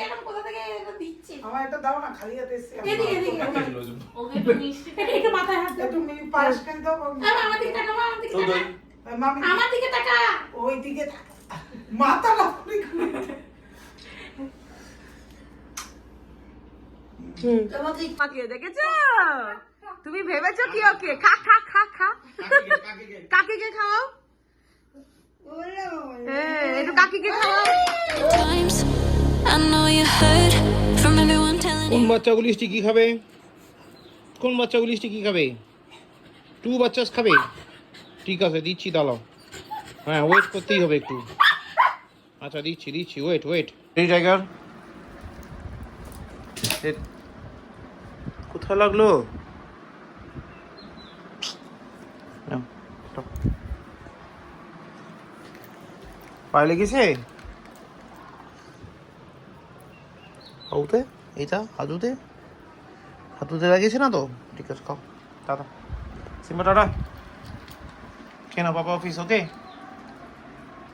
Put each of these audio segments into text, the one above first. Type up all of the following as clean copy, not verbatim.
এরকম কোথা থেকে এটা দিচ্ছি? আমার এটা দাও না, খালি হাতে এসেছি। এদিকে ওকে একটু মিষ্টি একটু মাথায় হাত দাও। তুমি পায়েস কেন দাও? আমার দিকে তাকা, আমার দিকে তাকা। মামি আমার দিকে তাকা। ওই দিকে তাকা। মাথা লাফানি করে। তোমাকে কাকে দেখেছো? তুমি ভেবেছো কি ওকে? খা খা খা খা। কাকিকে খাও। একটু কাকিকে খাও। কোন বাচ্চাগুলি স্টিকি খাবে? কোন বাচ্চাগুলি স্টিকি খাবে? 2 বাচ্চা খাবে? ঠিক আছে, দিচ্ছি দাঁড়াও। হ্যাঁ, ওয়েট করতেই হবে একটু। আচ্ছা, দিচ্ছি ওয়েট। এই টাইগার কোথায় লাগলো? পায়ে লেগেছে? হাউতে? এইটা হাতুতে লাগিয়েছে না তো? ঠিক আছে, খাও। Tata Simba, tata. খেয়ে না বাবা অফিস, ওকে?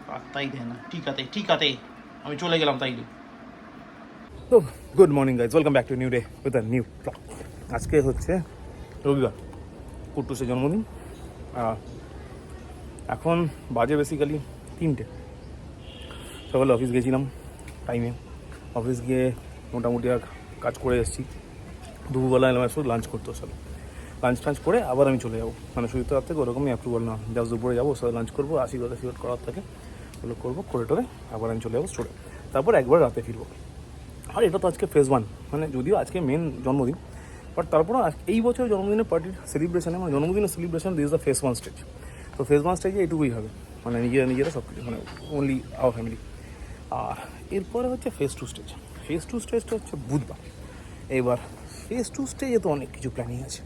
পাত্তাই দেয় না। ঠিক আছে, আমি চলে গেলাম তাইলে। তো good morning guys, welcome back to new day with a new blog. আজকে হচ্ছে রবিবার, কুট্টুসের জন্মদিন। এখন বাজে বেসিক্যালি 3টে। সকালে অফিস গেছিলাম টাইমে। অফিস গিয়ে মোটামুটি আর কাজ করে এসেছি। দুপুরবেলা এলাম শুধু লাঞ্চ করতে, সব লাঞ্চ করে আবার আমি চলে যাবো। মানে শুরুতে রাত থেকে ওরকমই অ্যাপ্রুভাল না, জাস্ট দুপুরে যাবো, সবাই লাঞ্চ করবো, আশীর্বাদ করার থাকে ওগুলো করবো, করে টোরে আবার আমি চলে যাবো স্টোরে। তারপর একবার রাতে ফিরবো। আর এটা তো আজকে ফেজ 1, মানে যদিও আজকে মেন জন্মদিন, বাট তারপরে এই বছর জন্মদিনের পার্টির সেলিব্রেশনে, মানে জন্মদিনের celebration this the phase 1 stage. তো ফেজ 1 স্টেজে এইটুকুই হবে, মানে নিজেরা সব কিছু, মানে ওনলি আওয়ার ফ্যামিলি। আর এরপরে হচ্ছে ফেজ 2 স্টেজ। ফেজ 2 স্টেজটা হচ্ছে বুধবার। এবার ফেজ 2 স্টেজে তো অনেক কিছু প্ল্যানিং আছে।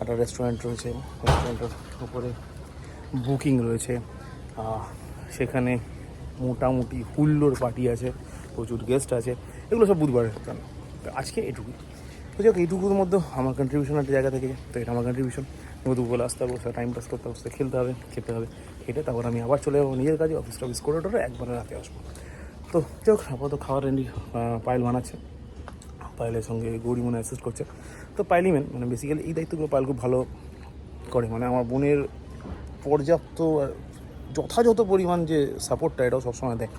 একটা রেস্টুরেন্ট রয়েছে, রেস্টুরেন্টের উপরে বুকিং রয়েছে, সেখানে মোটামুটি হুল্লোড় পার্টি আছে, প্রচুর গেস্ট আছে, এগুলো সব বুধবারের প্ল্যান। আজকে এটুকুই তো, যাক এইটুকুর মধ্যে আমার কন্ট্রিবিউশন একটা জায়গা থেকে, তো এটা আমার কন্ট্রিবিউশন। দুপুরবেলা আসতে হবে, টাইম পাস করতে হবে, খেলতে হবে, খেতে হবে, খেটে তারপর আমি আবার চলে যাবো নিজের কাজে, অফিস করে একবারে রাতে আসবো। তো যাক, আপাতত খাওয়ার রেডি পায়েল বানাচ্ছে, পায়েলের সঙ্গে গৌরী মনে অ্যাসিস্ট করছে। তো পায়েলই মেন, মানে বেসিক্যালি এই দায়িত্বগুলো পায়েল খুব ভালো করে। মানে আমার বোনের পর্যাপ্ত যথাযথ পরিমাণ যে সাপোর্টটা, এটাও সবসময় দেয়,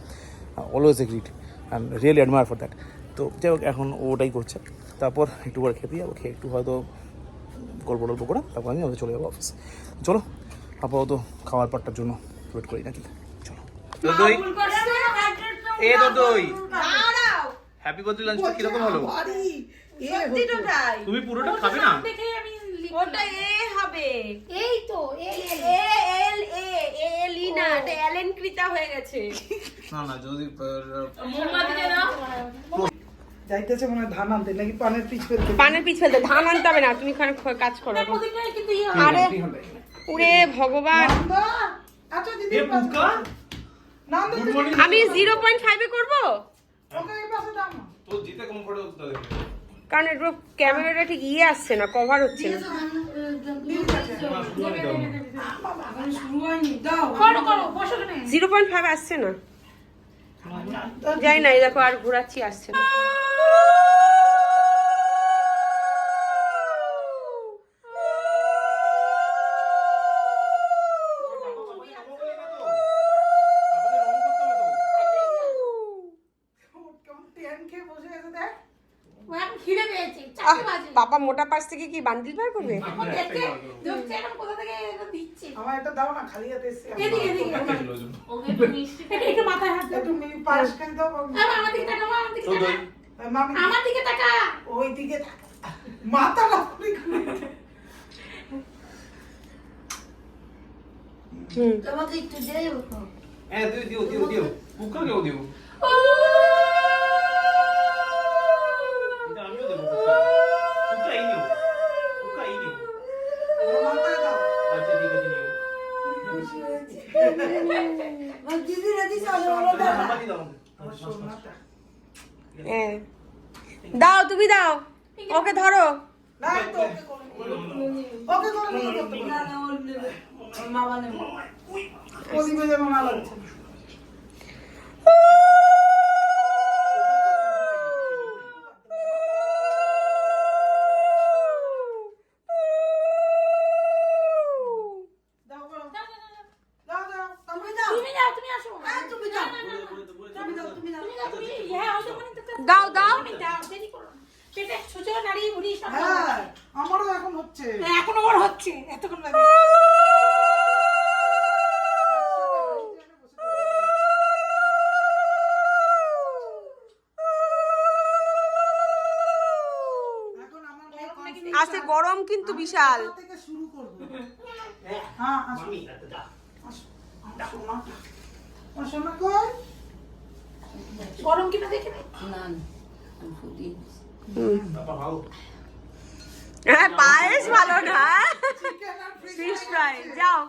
always agreed and really admire for that. তো যাই হোক, এখন ওটাই করছে। তারপর একটু পরে খেতে যাবো, খেয়ে একটু হয়তো গল্প করে তারপর আমি চলে যাবো অফিস। চলো আপাতত খাওয়ার পাটটার জন্য ওয়েট করি নাকি, চলো। হ্যাপি বার্থডে লাঞ্চটা কিরকম হলো? তুমি পুরোটা খাবে না? ওটা এ হবে, এই তো এলিনা, এটা এলেনক্রিতা হয়ে গেছে। না যদি মোমবাতি দে দাও। যাইতেছে মনে হয় ধান আনতে, নাকি পানের পিছ ফেলতে? পানের পিছ ফেলতে, ধান আনতে হবে না, তুমি এখানে কাজ করো। প্রতিটাই কিন্তু আরে ওরে ভগবান, আচ্ছা দিদি, নাম দিতে আমি 0.5 করব, ওকে এই পাশে দাও না। তো জিতে কমফোর্টেবল তো দেখে, কারণ একটু ক্যামেরাটা ঠিক আসছে না, কভার হচ্ছে না। শুরু হয়নি, দাও। করো বসো কেন? 0.5 আসছে না, যাই না, এই দেখো আর ঘোরাচ্ছি, আসছে না। কেমন টেন খেয়ে বসে গেছে দেখ। ও এখন খিদে পেয়েছে, 4 বাজে। বাবা মোটা পাশ থেকে কি বান্ডিল বের করবে? এখন দেখছে এরকম কোথা থেকে এটা দিচ্ছি? আমার এটা দাও না, খালি হাতে এসেছি। এদিকে ওকে একটু মিষ্টি একটু মাথায় হাত দাও। তুমি পায়েস কেন দাও? আমার দিকে তাকা, আমার দিকে তাকা। মামি আমার দিকে তাকা। ওই দিকে তাকা। মাথা লাফানি করে। তোমাকে একটু দেই ওকে। হ্যাঁ দিও কুকা কেউ দিও, এটা আমিও দেবো। কুকা এই দিও। মাথায় দাও। আচ্ছা ঠিক আছে, নিও। দিদি রাজি চলো ওরা দাও। নাম্বারটি দাও। আমার সোনাটা। হ্যাঁ দাও, তুমি দাও, ওকে ধরো। না তো ওকে করে নিয়ে না ওর নেবে। ওর মামা নেবে। ওদিকে যেন না লাগছে। দাও দাও। আমি দাও, দেরি করো না। পেটে ছুঁচো নাড়িয়ে ঘুরিয়ে সব হ্যাঁ হচ্ছে। আমারও এখন হচ্ছে। হ্যাঁ, এখনো ওর হচ্ছে এতক্ষণ বাদে। এখন আমার মেয়ে আজকে গরম কিন্তু বিশাল। কোথা থেকে শুরু করবো? হ্যাঁ আসো। আসো, আসো, মা। আমার সোনা কই? গরম কিনা দেখে নে। হ্যাঁ পায়েস ভালো না, চিকেন আর ফিশ ফ্রাই। যাও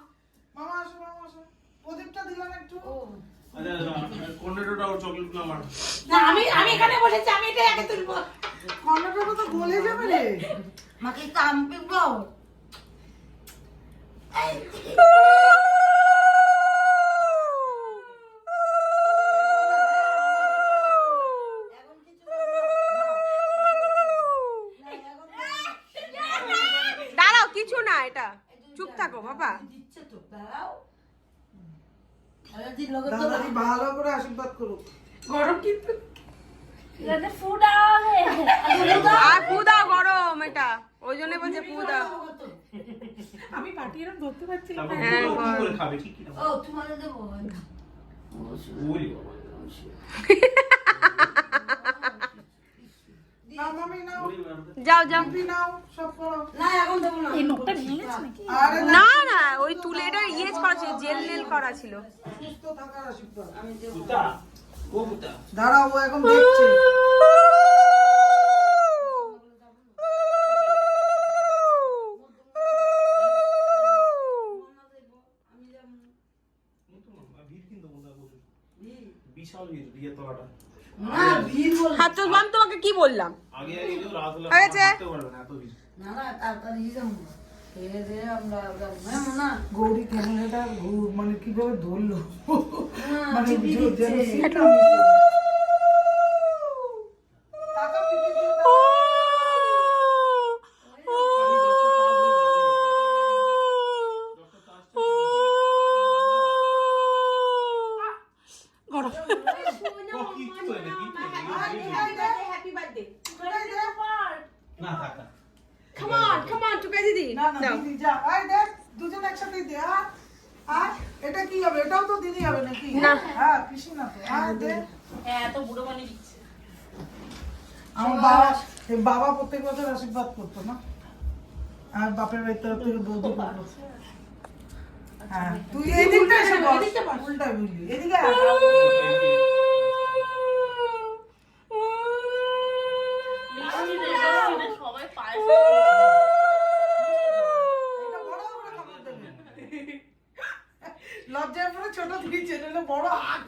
মামা আসো, মামা আসো। প্রদীপটা দিলাম একটু। কর্নেটোটা ওর চকলেটগুলো আমার। না, আমি এখানে বসেছি, আমি এটা আগে তুলবো। কর্নারটা তো গলে যাবে রে। মাকে কামপি বাও দাঁড়াও, কিছু না, এটা চুপ থাকো বাবা। দিচ্ছে তো দাও আরে লোক তো দাদাজি ভালো করে আশীর্বাদ করুক। গরম কিন্তু। আর ফু দাও, গরম এটা, ওই জন্য বলছে ফু দাও। আমি পাটি এরকম ধরতে পারছি না। তারপর হ্যাঁ, কি বল। করে খাবে ঠিক কি না? ও তোমার দেবো ওরে বাবা। নাও মামি নাও। ওরে বাবা। যাও যাও। তুমি নাও, সব করো। না এখন দেবো না এই নোকটা ভেঙে গেছে নাকি? আরে না, না না, ওই তুলে এটা ইয়ে করা ছিল, জেল নেল করা ছিল। সুস্থ থাকার আশীর্বাদ। আমি দেবো কুত্তা ও কুত্তা দাঁড়াও, ও এখন দেখছে। ভিড় কিন্তু বন্ধা প্রচুর। বিশাল ভিড় বিয়ের তলাটা। না ভিড় বল হাত তো বাম, তোমাকে কি বললাম? আগে আগে যে রাত হলে হয়ে গেছে। হাঁটতেও পারবে না, এত ভিড়। না না তাড়াতাড়ি যাবো ধীরে ধীরে আমরা যাবো না গৌরী ক্যামেরাটা মানে কিভাবে ধরলো, মানে টিপি যেন দিচ্ছে। সিটটা মিশে যায়। টাকা পিপি দিয়ে দাও। গরম। ও, কি করে নাকি? Happy birthday. না থাক থাক। কাম অন কাম অন, টুকা দিদি না না দাও। দিদি যা, আয় দেখ দুজন একসাথে দে। আর এটা কি হবে? এটাও তো দিদি হবে নাকি? না। হ্যাঁ পিসি না তো। আর দে। হ্যাঁ, এত বুড়ো বানিয়ে দিচ্ছে। আমার বাবা, এই বাবা প্রত্যেক বছর আশীর্বাদ করতো না, আর বাপের বাড়ির তরফ থেকে বৌদি করতো। হ্যাঁ তুই এই দিকটা এসে বস, এদিকে বস। উল্টা বুঝলি এদিকে আয়। সবাই পায়। এটা বড় করে কাপড় দেবে। লজ্জায় পরে ছোট দিয়েছে, এটা বড় হাত।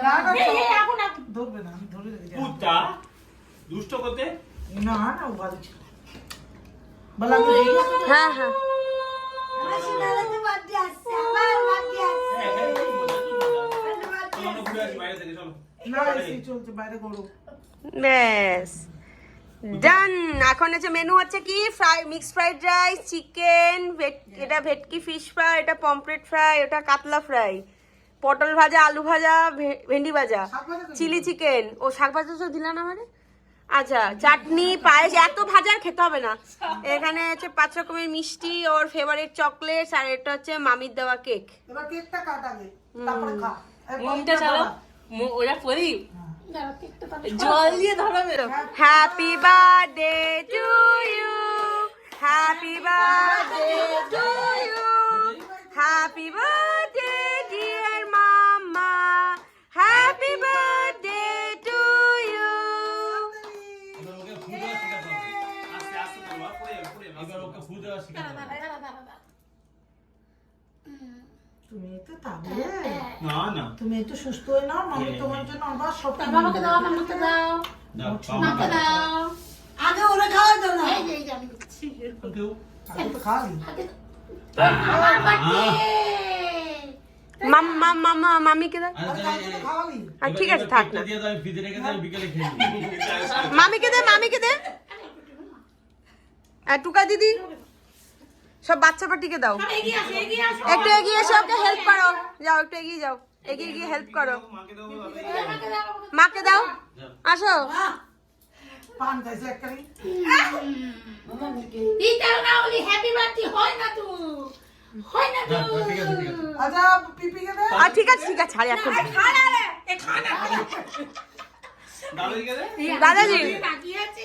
না না এই, এই, এখন এখন। ধরবে না, আমি ধরে রেখে যাবো। কুত্তা দুষ্ট করতে। না না ও ভালো ছিল। বলা আমি এই হ্যাঁ হ্যাঁ, আমার সোনালাতে বাড়ি আসছে আমার বাড়ি আসছে হ্যাঁ, হ্যাঁ, এই মজা, কি মজা। চলো আমরা ঘুরে আসি বাইরে থেকে, চলো। না এসি চলছে বাইরে গরম। ব্যাস ডান। এখন হচ্ছে মেনু হচ্ছে কি, fry, mix fried rice, chicken, এটা ভেটকি ফিশ ফ্রাই, এটা পমফ্রেট ফ্রাই, ওটা কাতলা ফ্রাই, পটল ভাজা, আলু ভাজা, ভেন্ডি ভাজা, শাক ভাজা তো চিলি চিকেন। ও শাক ভাজা তো দিলা না মানে? আচ্ছা, চাটনি, পায়েস, এত ভাজা আর খেতে হবে না। এখানে হচ্ছে 5 রকমের মিষ্টি, ওর ফেভারিট চকলেট, আর এটা হচ্ছে মামির দেওয়া কেক। এবার কেকটা কাট আগে, তারপরে খা। মুখটা চালো। ওরা প্রদীপ। জল দিয়ে ধরাবে। Happy birthday to you, happy birthday to you, happy birthday dear mamma, happy birthday to you. এবার ওকে ফু দেওয়া শেখাতে হবে। আস্তে আস্তে করো, আর পড়ে যাবে, পড়ে যাবে। এবার ওকে ফু দেওয়া শেখাতে হবে। তুমি তো তাহলে না না তুমি একটু সুস্থ হয়ে নাও, আমি তোমার জন্য আবার সব মামাকে দাও, মামাকে দাও। দাও, মামাকে দাও। আগে ওরা খাওয়া দাও না এই যে, এই যে আমি দিচ্ছি। Thank you. আমি তো খাওয়াই। আমার birthday। মাম্মা মাম্মা মামিকে দাও। আরে কালকে তো খাওয়ালি। আর ঠিক আছে, থাক না। দিয়ে দাও, আমি ফ্রিজে রেখে দিই, বিকেলে খেয়ে নিই। মামিকে দে, মামিকে দে। আর টুকা দিদি, সব বাচ্চা পাটিকে দাও। এগিয়ে আসো, এগিয়ে আসো। একটু এগিয়ে এসে ওকে হেল্প করো, যাও একটু এগিয়ে যাও। এগিয়ে গিয়ে হেল্প করো, মাকে দাও, আসো। পান খাইছে একখানি। হ্যাপি বার্থডে হয় না তো, হয় না তো। ঠিক আছে ঠিক আছে আচ্ছা পিপিকে দে। ঠিক আছে ঠিক আছে, আরে এখন দাদা ঠিক আছে দাদাজি বাকি আছে,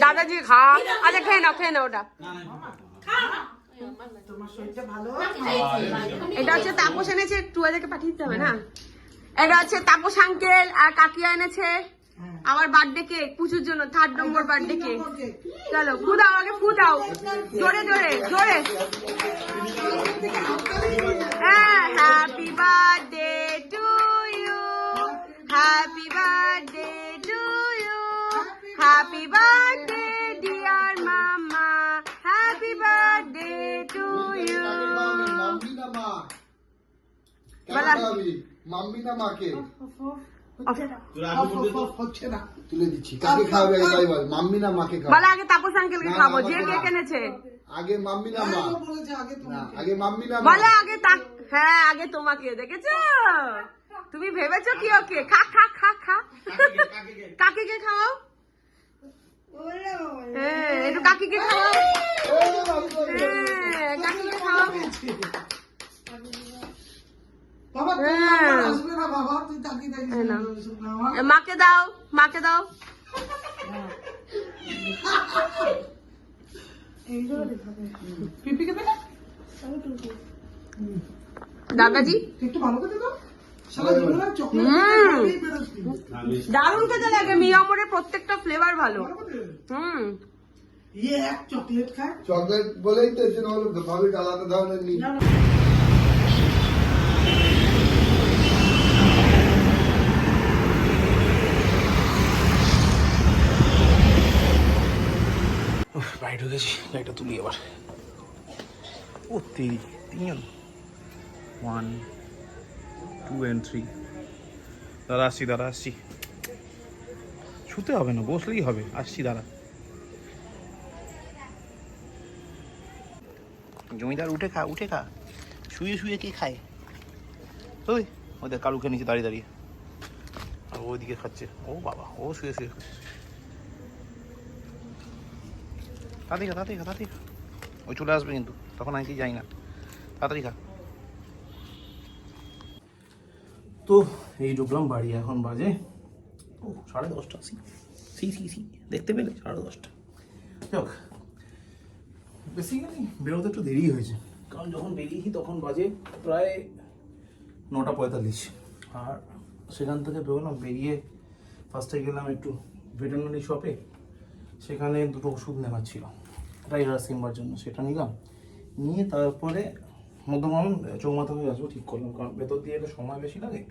দাদাজি খা। আচ্ছা খেয়ে নাও ওটা। না না খাও না। তোমার শরীরটা ভালো? এটা হচ্ছে তাপস এনেছে, একটু এদেরকে পাঠিয়ে দিতে হবে না। এটা হচ্ছে তাপস আঙ্কেল আর কাকিয়া এনেছে আমার বার্থডে কেক, পুচুর জন্য 3rd নম্বর বার্থডে কেক। চলো ফু দাও, আগে ফু দাও, জোরে জোরে জোরে। Happy birthday to you, happy birthday to you, happy birthday dear মামা, happy birthday to you. Mummy না মাকে হচ্ছে না। তুলে দিচ্ছি। কাকে খাওয়াবে তাই বল, মাম্মি না মাকে বলো খাওয়াবে? আগে তাপস আঙ্কেলকে খাবো, যে কেক এনেছে। আগে মাম্মি না মা? ও বলেছে আগে তুমি। না, আগে মাম্মি না মা? বলে আগে হ্যাঁ আগে তোমাকে, দেখেছো তুমি ভেবেছো কি ওকে? খা খা খা খা, কাকিকে খাওয়াও। হ্যাঁ একটু কাকিকে খাওয়াও, হ্যাঁ কাকিকে খাওয়াও। বাবা তুই হ্যাঁ। আমার আসবে না বাবা, তুই তাকিয়ে থাকিস এই না। নাও। মাকে দাও, মাকে দাও। পিপিকে দে না। দাদাজি একটু ভালো করে দাও। শালা জীবনে চকলেট খেয়েই বেরোচ্ছি। দারুণ খেতে লাগে, মিয়ামরের প্রত্যেকটা ফ্লেভার ভালো। ইয়ে এক চকলেট খায়। চকলেট বলেই তো এসে নাহলে ভাবে আলাদা ধরনের নি। বাড়ি ঢুকেছি, লাইটটা তুলি এবার। ও তেরি, 3জন, 1 2 and 3। দাদা আসছি। শুতে হবে না, বসলেই হবে, আসছি দাঁড়া। জমিদার উঠে খা, শুয়ে কে খায়? ওই ওদের কালু খেয়ে নিচে দাঁড়িয়ে আর ওইদিকে খাচ্ছে। ও বাবা, ও শুয়ে খাচ্ছে। তাড়াতাড়ি খা, ওই চলে আসবে কিন্তু, তখন আমি কি যাই না, তাড়াতাড়ি খা। তো এই ঢুকলাম বাড়ি, এখন বাজে 10:30। সি দেখতে পেলে 10:30। যাক, বেসিক্যালি বেরোতে একটু দেরি হয়েছে, কারণ যখন বেরিয়েছি তখন বাজে প্রায় 9:45। আর সেখান থেকে বেরোলাম, বেরিয়ে ফার্স্টে গেলাম একটু ভেটেরিনারি শপে, সেখানে 2টো ওষুধ নেওয়ার ছিল টাইগার সিম্বার জন্য, সেটা নিলাম। নিয়ে তারপরে মধ্যমান চৌমাথা হয়ে আসবো ঠিক করলাম, কারণ ভেতর দিয়ে একটা সময় বেশি লাগে,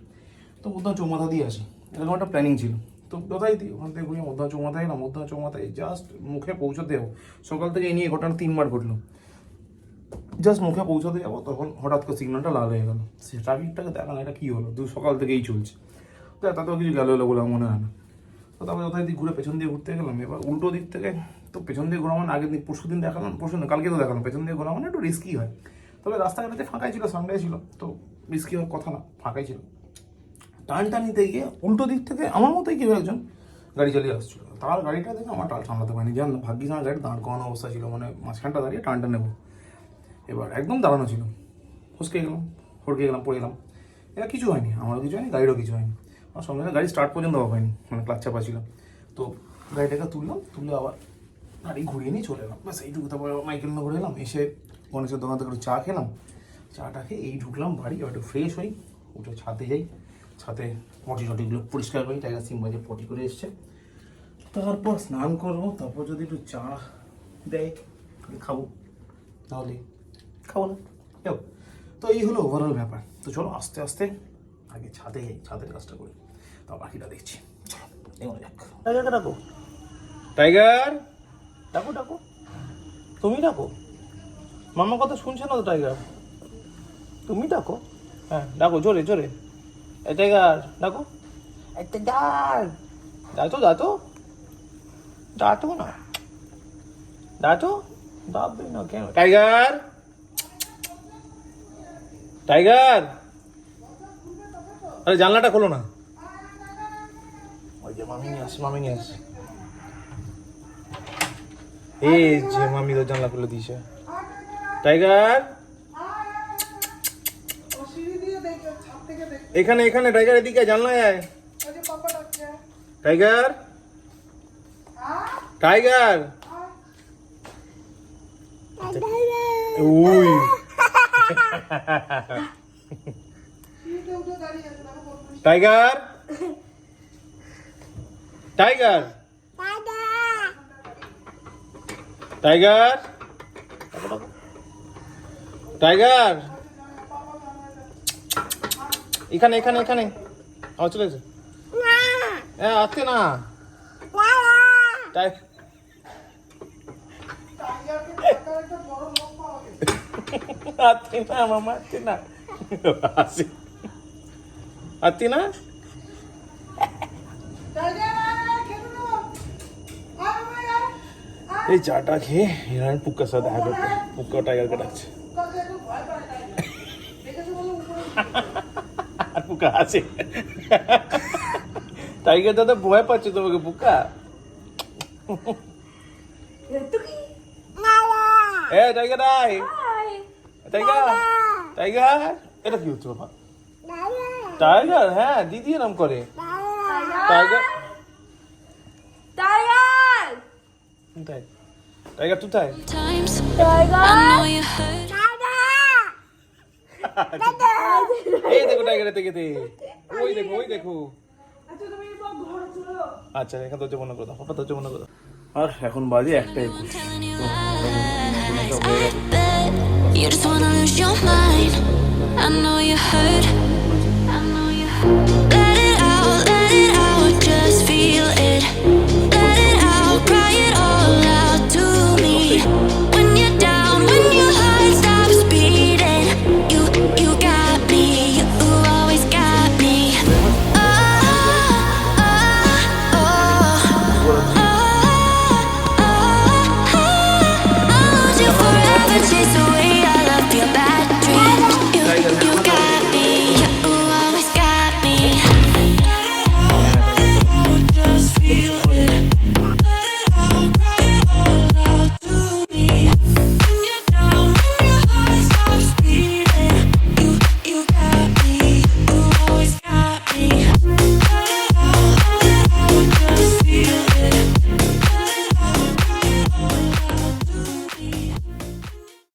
তো মধ্যমান চৌমাথা দিয়ে আসি, এরকম একটা প্ল্যানিং ছিল। তো কোথায় দিই, ওখান থেকে ঘুরিয়ে মধ্যমান চৌমাথায় এলাম। মধ্যমান চৌমাথায় জাস্ট মুখে পৌঁছতে যাবো, সকাল থেকে এই নিয়ে ঘটনা 3বার ঘটলো। জাস্ট মুখে পৌঁছতে যাবো, তখন হঠাৎ করে সিগন্যালটা লাল হয়ে গেল। সে ট্রাফিকটাকে দেখা না, এটা কী হলো, সকাল থেকেই চলছে, তো তাতেও কিছু গেল বলে মনে হয় না। তো তারপরে কোথায় দিক ঘুরে পেছন দিয়ে ঘুরতে গেলাম। এবার উল্টো দিক থেকে, তো পেছন দিয়ে ঘোরা মানে আগের দিন পরশুদিন দেখালাম, কালকে তো দেখালাম, পেছন দিয়ে ঘোরা মানে একটু রিস্কি হয়। তবে রাস্তাঘাটে ফাঁকাই ছিল, সানডে ছিল, তো রিস্কি হওয়ার কথা না, ফাঁকাই ছিল। টানটা নিতে গিয়ে উল্টো দিক থেকে আমার মতোই কেউ একজন গাড়ি চালিয়ে আসছিল, তার গাড়িটা দেখে আমার টাল সামলাতে পারিনি। জান ভাগ্যিস আমার গাড়ি দাঁড় করানো অবস্থা ছিল, মানে মাঝখানটা দাঁড়িয়ে টানটা নেবো, এবার একদম দাঁড়ানো ছিল, হড়কে গেলাম, পড়ে গেলাম। এবার কিছু হয়নি, আমারও কিছু হয়নি, গাড়িরও কিছু হয়নি। আমার সঙ্গে গাড়ি স্টার্ট পর্যন্ত হওয়া হয়নি, মানে ক্লাচ চাপা ছিল। তো গাড়িটাকে তুলে আবার গাড়ি ঘুরিয়ে নিয়ে চলে এলাম, ব্যাস এইটুকু। তারপরে মাইকেল নগর এলাম, এসে গণেশের দোকান থেকে একটু চা খেলাম, চাটা খেয়ে এই ঢুকলাম বাড়ি। এবার একটু ফ্রেশ হই, উঠে ছাদে যাই, ছাদে পটিগুলো পরিষ্কার করি, টাইগার সিম বাজে পটি করে এসছে। তারপর স্নান করবো, তারপর যদি একটু চা দেয় খাবো, তাহলে খাবো না। তো এই হলো ওভারঅল ব্যাপার। তো চলো আস্তে আস্তে আগে ছাদে যাই, ছাদের কাজটা করি, তা বাকিটা দেখছি। চলো এগোনো যাক। টাইগারকে ডাকো, টাইগার ডাকো, তুমি ডাকো, মামা কথা শুনছে না তো টাইগার, তুমি ডাকো। হ্যাঁ ডাকো, জোরে এই টাইগার ডাকো, টাইগার ডাটো না, ডাকবে না কেন? টাইগার আরে জানলাটা খোলো না। ওই যে মামি নিয়ে আসে, মামি নিয়ে আসে। এই যে মামি তো জানলা খুলে দিয়েছে। টাইগার ও সিঁড়ি দিয়ে দেখো, ছাদ থেকে দেখো। এখানে এখানে টাইগার এদিকে আয়, জানলায় আয়। ওই যে পাপা ডাকছে। টাইগার টাইগার ওই সিঁড়িতে উঠে দাঁড়িয়ে আছে, দেখো বলবো। টাইগার টাইগার টাইগার টাইগার এখানে এখানে এখানে আমার চলে এসে হ্যাঁ আসছে না টাই টাইগারকে টাকার একটা বড় লোক পাওয়া গেছে। আসছে না মামা আসছে না আসে আসছে না টাইগার খেতে দাও। আয় ভাই আয়। এই চাটা খেয়ে হিরান পুক্কার সাথে দেখা করতে পুক্কা টাইগারকে ডাকছে কাছে একটু ভয় পায় টাইগার। দেখেছো বলে উপরে আর পুক্কা আছে টাইগার দাদা ভয় পাচ্ছে তোমাকে পুক্কা এ টাইগার আয় টাইগার টাইগার এটা কি হচ্ছে বাবা টাইগার হ্যাঁ দিদি নাম করে টাইগার টাইগার কোথায় টাইগার কোথায় Times I know you hurt. এই দেখো টাইগার থেকে ওই দেখো ওই দেখো আচ্ছা তুমি এবার ঘরে চলো। আচ্ছা এখানে দরজা বন্ধ করে দাও পাপা দরজা বন্ধ করে দাও আর এখন বাজে 1:21 Telling you lies. I bet you just wanna lose your mind. I know you hurt. I know you hurt.